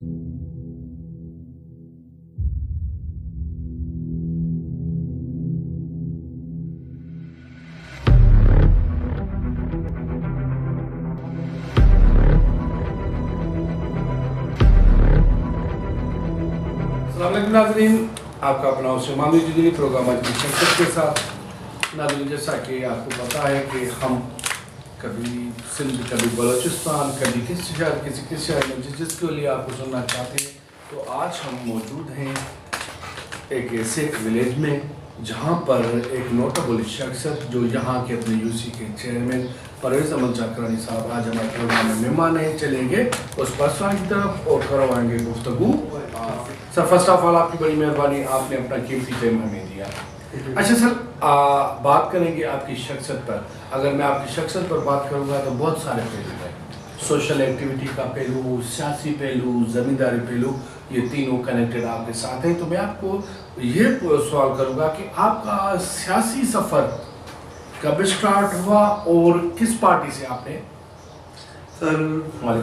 अस्सलाम वालेकुम नाज़रीन, आपका अपना उस्मानी जिगरी प्रोग्राम आज की शख्सियत के साथ। नाज़रीन, जैसा कि आपको पता है कि हम कभी सिंध, कभी बलूचिस्तान, कभी किसी शहर में जिसके लिए आपको सुनना चाहते हैं, तो आज हम मौजूद हैं एक ऐसे विलेज में जहाँ पर एक नोटेबल शख्सियत जो यहाँ के अपने यूसी के चेयरमैन परवेज़ अहमद जाकरानी साहब आज हमारे प्रोग्राम में मेहमान हैं। चलेंगे उस पर्सन की तरफ और करवाएंगे गुफ्तगू। सर, फर्स्ट ऑफ ऑल आपकी बड़ी मेहरबानी, आपने अपना कीमती टाइम हमें दिया। अच्छा सर, बात करेंगे आपकी शख्सियत पर। अगर मैं आपकी शख्सियत पर बात करूँगा तो बहुत सारे पहलू हैं। सोशल एक्टिविटी का पहलू, सियासी पहलू, ज़मींदारी पहलू, ये तीनों कनेक्टेड आपके साथ हैं। तो मैं आपको ये सवाल करूँगा कि आपका सियासी सफ़र कब स्टार्ट हुआ और किस पार्टी से आपने? सर,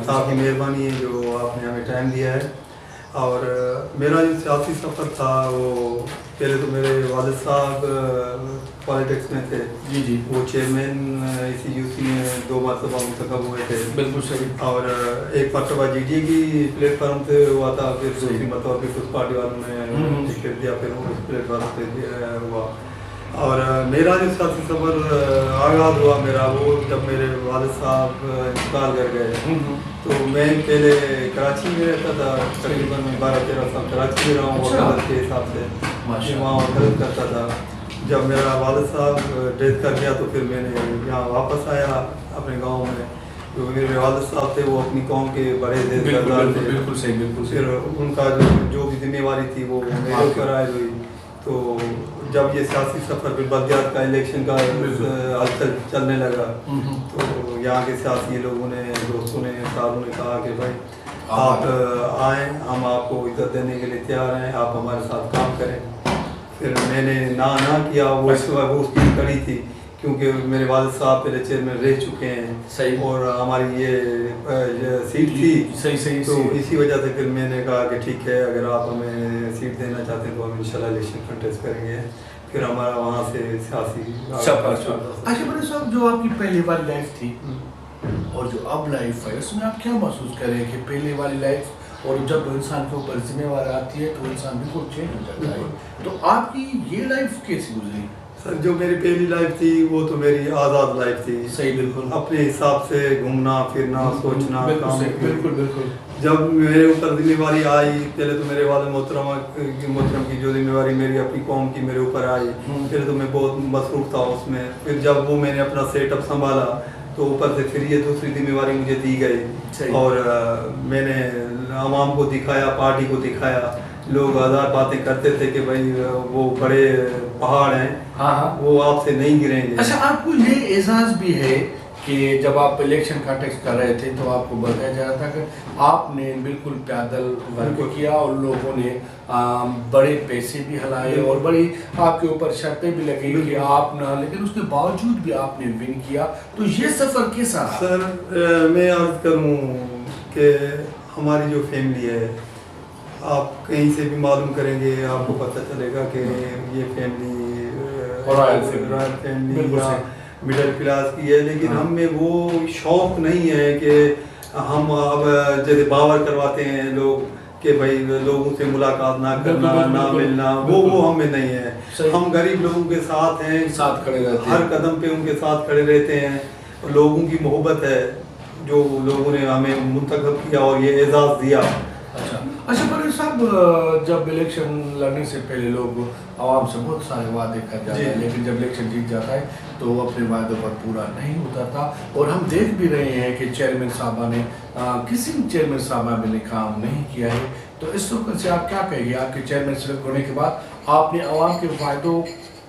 आपकी मेहरबानी है जो आपने हमें टाइम दिया है। और मेरा जो सियासी सफ़र था वो पहले तो मेरे वालिद साहब पॉलिटिक्स में थे। जी। वो चेयरमैन इसी यूसी में 2 मरतबा मुंतखब हुए थे। बिल्कुल सही। और एक मरतबा जीडी की प्लेटफार्म से हुआ था, फिर दूसरी मरतबा पीपल्स पार्टी वालों ने टिकट दिया, फिर उस प्लेटफार्म से हुआ। और मेरा जो सियासी सफ़र आगाज़ हुआ मेरा वो जब मेरे वालिद साहब इंतकाल कर गए। तो मैं पहले कराची में रहता था, तकरीबन 12-13 साल कराची में रहा हूँ वकालत के हिसाब से, वहाँ वकालत करता था। जब मेरा वालिद साहब डेथ कर गया तो फिर मैंने यहाँ वापस आया अपने गांव में। जो मेरे वालिद साहब थे वो अपनी कौम के बड़े देशदार थे। बिल्कुल सही। फिर उनका जो भी जिम्मेवारी थी वो मेरे ऊपर आई हुई। तो जब ये सियासी सफ़र फिर बल्दियात का इलेक्शन का हलचल चलने लगा तो यहाँ के सियासी लोगों ने, दोस्तों ने, सारों ने कहा कि भाई आप आएँ, हम आपको इज्जत देने के लिए तैयार हैं, आप हमारे साथ काम करें। फिर मैंने ना किया। वो उसकी कड़ी थी क्योंकि मेरे वालिद साहब पहले चेयरमैन रह चुके हैं। सही। और हमारी ये सीट थी। सही। तो इसी वजह से फिर मैंने कहा कि ठीक है, अगर आप हमें सीट देना चाहते हैं तो हम इंशाल्लाह इलेक्शन कंटेस्ट करेंगे। फिर हमारा वहाँ से सियासी सफर। अच्छा बड़े साहब, जो आपकी पहली वाली लाइफ थी और जो अब लाइफ है, उसमें आप क्या महसूस करें कि पहले वाली लाइफ और जब इंसान के ऊपर जिम्मेवारी आती है तो इंसान बिल्कुल चेंज हो जाता है। तो आपकी ये लाइफ कैसी गुजरी? सर, जो मेरी पहली लाइफ थी वो तो मेरी आज़ाद लाइफ थी। सही, बिल्कुल। अपने हिसाब से घूमना फिरना, सोचना, काम। बिल्कुल। जब मेरे ऊपर जिम्मेवारी आई, पहले तो मेरे वाले मोहतरम की जो जिम्मेवारी मेरी अपनी कौम की मेरे ऊपर आई, पहले तो मैं बहुत मसरूफ़ था उसमें। फिर जब वो मैंने अपना सेटअप संभाला तो ऊपर से फिर ये दूसरी जिम्मेवारी मुझे दी गई। और मैंने आवाम को दिखाया, पार्टी को दिखाया। लोग आज़ाद बातें करते थे कि भाई वो बड़े पहाड़ हैं, वो आपसे नहीं गिरेंगे। अच्छा, आपको ये एजाज़ भी है कि जब आप इलेक्शन कंटेस्ट कर रहे थे तो आपको बताया जा रहा था कि आपने बिल्कुल पैदल वर्क किया और लोगों ने बड़े पैसे भी हलाए और बड़ी आपके ऊपर शर्तें भी लगी कि आप ना, लेकिन उसके बावजूद भी आपने विन किया। तो ये सफ़र कैसा रहा? सर, मैं अर्ज़ करूँ कि हमारी जो फैमिली है, आप कहीं से भी मालूम करेंगे आपको पता चलेगा कि ये फैमिली रॉयल फैमिली या मिडिल क्लास की है। लेकिन हम में वो शौक़ नहीं है कि हम अब जैसे बावर करवाते हैं लोग कि भाई लोगों से मुलाकात ना करना, ना मिलना, वो हम में नहीं है। हम गरीब लोगों के साथ हैं, साथ खड़े रहते हैं, हर कदम पे उनके साथ खड़े रहते हैं। लोगों की मोहब्बत है जो लोगों ने हमें मुंतखब किया और ये एजाज़ दिया। अच्छा बड़े साहब, जब इलेक्शन लड़ने से पहले लोग आवाम से बहुत सारे वादे कर जाते हैं, लेकिन जब इलेक्शन जीत जाता है तो वो अपने वादों पर पूरा नहीं उतरता। और हम देख भी रहे हैं कि चेयरमैन साहबा ने किसी चेयरमैन साहबा ने काम नहीं किया है। तो इस वक्त से आप क्या कहेंगे? आपके चेयरमैन सेलेक्ट होने के बाद आपने आवाम के वादों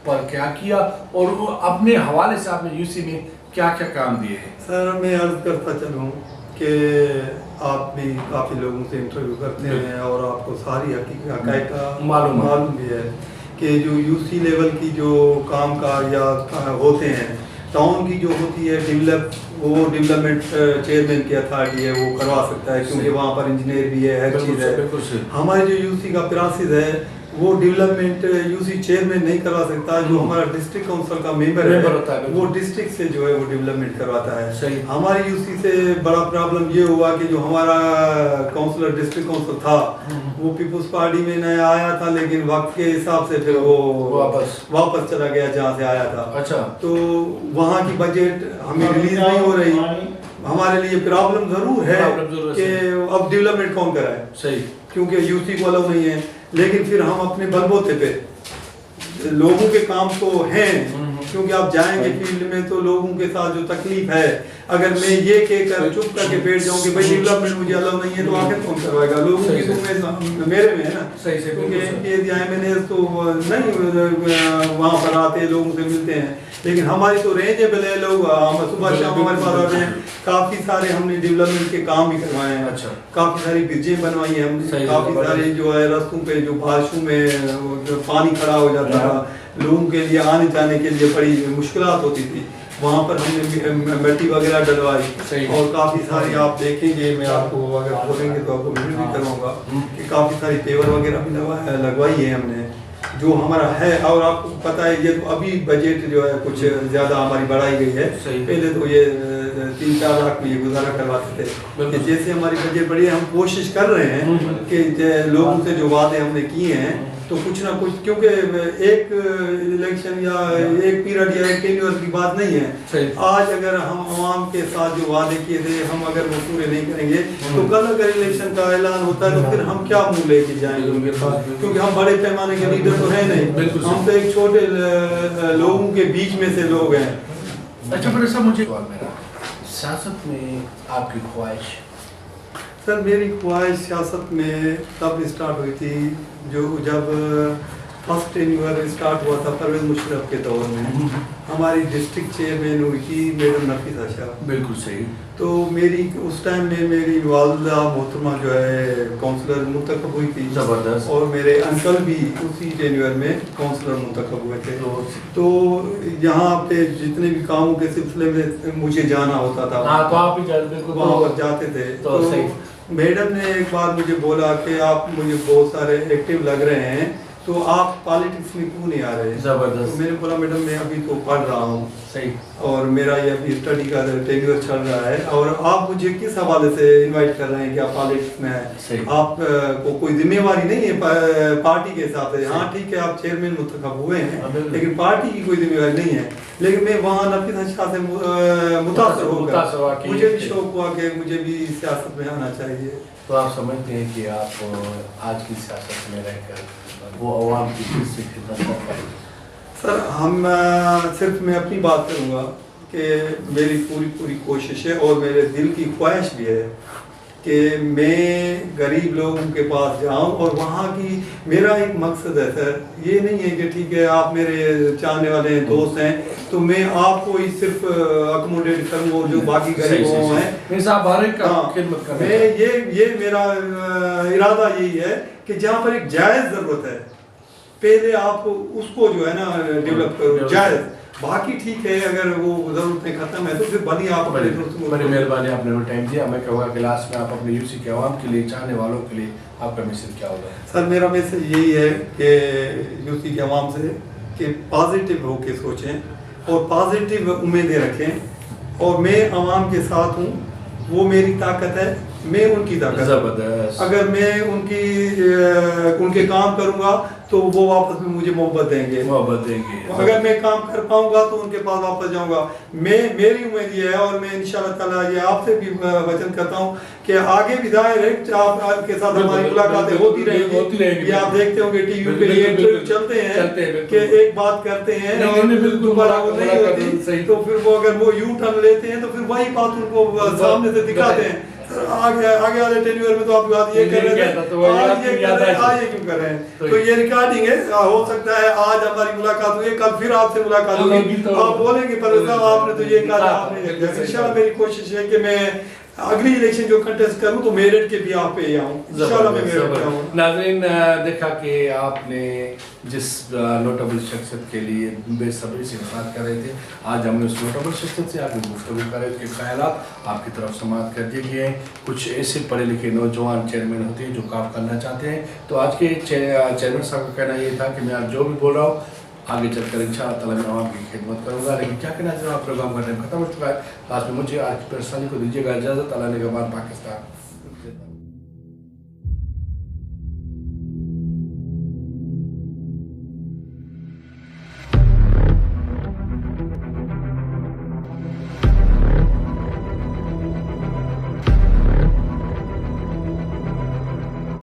पर क्या किया और अपने हवाले से आपने यूसी में क्या क्या काम दिए हैं? सर, मैं अर्ज़ करता चलूँ कि आप भी काफ़ी लोगों से इंटरव्यू करते हैं और आपको सारी हक़ाइक़ का मालूम भी है कि जो यूसी लेवल की जो काम काज या होते हैं, टाउन की जो होती है वो डेवलपमेंट चेयरमैन की अथॉरिटी है, वो करवा सकता है, क्योंकि वहाँ पर इंजीनियर भी है, हर चीज़ है। हमारी जो यूसी का प्रोसेस है वो डेवलपमेंट यूसी चेयरमैन नहीं करवा सकता, जो हमारा डिस्ट्रिक्ट काउंसिल का मेंबर है वो डिस्ट्रिक्ट से जो है वो डेवलपमेंट करवाता है। हमारी यूसी से बड़ा प्रॉब्लम ये हुआ कि जो हमारा काउंसलर डिस्ट्रिक्ट काउंसिल था वो पीपल्स पार्टी में नया आया था, लेकिन वक्त के हिसाब से फिर वो वापस चला गया जहाँ से आया था। अच्छा, तो वहाँ की बजट हमें रिलीज नहीं हो रही। हमारे लिए प्रॉब्लम जरूर है कि अब डेवलपमेंट कौन कराए, सही, क्योंकि यूसी को अलाउ नहीं है। लेकिन फिर हम अपने बलबूते पे लोगों के काम तो हैं, क्योंकि आप जाएंगे फील्ड में तो लोगों के साथ जो तकलीफ है, अगर मैं ये कहकर चुप करके बैठ जाऊं कि भाई डेवलपमेंट मुझे अलाउ नहीं है, तो आखिर कौन करवाएगा? लोगों की तो मेरे में है ना, क्योंकि मैंने तो नहीं वहाँ पर आते लोगों से मिलते हैं, लेकिन हमारी तो रेंजेबल है। लोग हम सुबह शाम हमारे पास आते हैं। काफ़ी सारे हमने डेवलपमेंट के काम भी करवाए हैं। अच्छा, काफ़ी सारी ब्रिजें बनवाई हैं हमने, काफ़ी सारे जो है रास्तों पे जो बारिशों में पानी खड़ा हो जाता था, लोगों के लिए आने जाने के लिए बड़ी मुश्किलात होती थी, वहाँ पर हमने मिट्टी वगैरह डलवाई। और काफ़ी सारी आप देखेंगे, मैं आपको अगर बोलेंगे तो आपको विजिट भी करवाऊंगा कि काफ़ी सारी पेवर वगैरह भी लगवाई है हमने, जो हमारा है। और आपको पता है ये तो अभी बजट जो है कुछ ज़्यादा हमारी बढ़ाई गई है। पहले तो ये 3-4 लाख में ये गुजारा करवाते थे, कि जैसे हमारी बजट बढ़ी है, हम कोशिश कर रहे हैं कि लोगों से जो वादे हमने किए हैं तो कुछ ना कुछ, क्योंकि एक इलेक्शन या एक पीरियड या एक टेन्योर की बात नहीं है। आज अगर हम आवाम के साथ जो वादे किए थे हम अगर वो पूरे नहीं करेंगे तो कल अगर इलेक्शन का ऐलान होता है तो फिर हम क्या मुंह लेके जाएंगे उनके पास, क्योंकि हम बड़े पैमाने के लीडर तो है नहीं, हम तो एक छोटे लोगों के बीच में से लोग हैं। अच्छा, पर ऐसा मुझे सियासत में आपकी ख्वाहिश? सर, मेरी ख्वाहिश सियासत में तब स्टार्ट हुई थी जब फर्स्ट टेन्योर स्टार्ट हुआ था परवेज मुशर्रफ के दौर में। हमारी डिस्ट्रिक्ट चेयरमैन हुई थी मैडम नफीसा शाह। बिल्कुल सही। तो मेरी उस टाइम में मेरी वालदा मोहतरमा जो है काउंसलर मुंतखब हुई थी, जबरदस्त। और मेरे अंकल भी उसी टेन्योर में काउंसलर मुंतखब हुए थे। तो यहाँ पे जितने भी कामों के सिलसिले में मुझे जाना होता था, तो आप ही वहाँ पर जाते थे। तो मैडम ने एक बार मुझे बोला कि आप मुझे बहुत सारे एक्टिव लग रहे हैं, तो आप पॉलिटिक्स में क्यों नहीं आ रहे? जबरदस्त। तो मैंने बोला मैडम मैं अभी तो पढ़ रहा हूँ, सही, और मेरा ये अभी स्टडी का टेन्योर चल रहा है, और आप मुझे किस हवाले से इनवाइट कर रहे हैं कि आप पॉलिटिक्स में हैं? आप को कोई जिम्मेवारी नहीं है पार्टी के हिसाब से। हाँ ठीक है, आप चेयरमैन मुंतखब हुए हैं, लेकिन पार्टी की कोई जिम्मेवारी नहीं है। लेकिन मैं वहाँ नफीसा शाह से मुतासर होकर मुझे भी शौक हुआ कि मुझे भी सियासत में आना चाहिए। तो आप समझते हैं कि आप आज की सियासत में रहकर वो अवाम की किससे खिदमत कर पाएंगे? सर, हम सिर्फ मैं अपनी बात करूँगा कि मेरी पूरी कोशिश है और मेरे दिल की ख्वाहिश भी है कि मैं गरीब लोगों के पास जाऊं, और वहाँ की मेरा एक मकसद है सर, ये नहीं है कि ठीक है आप मेरे चाहने वाले दोस्त हैं तो मैं आपको ही सिर्फ अकोमोडेट करूँ, और जो बाकी गरीब हैं मैं ये मेरा इरादा यही है कि जहाँ पर एक जायज़ ज़रूरत है पहले आप उसको जो है ना डेवलप करो, जायज़। बाकी ठीक है, अगर वो ज़रूरतें ख़त्म है तो फिर बनी आप। बड़ी मेहरबानी, आपने वो टाइम दिया। मैं कहूँगा कि लास्ट में आप अपने यूसी के आवाम के लिए, चाहने वालों के लिए आपका मैसेज क्या होगा? सर, मेरा मैसेज यही है कि यूसी के आवाम से कि पॉजिटिव होके सोचें और पॉजिटिव उम्मीदें रखें, और मैं आवाम के साथ हूँ, वो मेरी ताकत है, मैं उनकी ताकत। जबरदस्त। अगर मैं उनके काम करूँगा तो वो वापस में मुझे मोहब्बत देंगे। अगर मैं काम कर पाऊंगा तो उनके पास वापस जाऊंगा। मेरी उम्मीद ये है, और मैं इंशाल्लाह ताला ये आपसे भी वचन करता हूँ कि आगे भी डायरेक्ट आपके साथ हमारी मुलाकातें होती रहेंगी। ये आप देखते होंगे टीवी पे ये इंटरव्यू चलते हैं कि एक बात करते हैं और दोबारा वो नहीं होती, तो फिर वो अगर वो यू टर्न लेते हैं तो फिर वही बात उनको सामने से दिखाते हैं। आगे वाले टेन्योर में तो आप बात ये कर रहे थे, आज ये क्यों कर रहे हैं? तो ये रिकॉर्डिंग है, हो सकता है आज हमारी मुलाकात हुई, कल फिर आपसे मुलाकात होगी, आप बोलेंगे पर साहब आपने तो ये कहा, आपने। इंशाल्लाह मेरी कोशिश है कि मैं अगली इलेक्शन जो कंटेस्ट करूं तो मेरठ के भी आप पे आऊं इंशाल्लाह मैं मेरठ पे आऊं। नाज़रीन, देखा कि आपने जिस नोटेबल शख्सियत के लिए बेसब्री से बात कर रहे थे, आज हमने उस नोटेबल शख्सियत से आपने गुफ्तगू कर रहे थे, ख्यालात आपकी तरफ समात कर दिए गए हैं। कुछ ऐसे पढ़े लिखे नौजवान चेयरमैन होते हैं जो काम करना चाहते हैं, तो आज के चेयरमैन साहब का कहना ये था कि मैं आज जो भी बोल रहा हूँ आगे चलकर इंशाअल्लाह ताला मैं आवाम की खिदमत करूँगा। लेकिन क्या कहना चाहिए, प्रोग्राम का टाइम खत्म हो चुका है। लास्ट में मुझे आज की परेशानी को दीजिएगा इजाज़त। अल्लाह ने के बाद पाकिस्तान।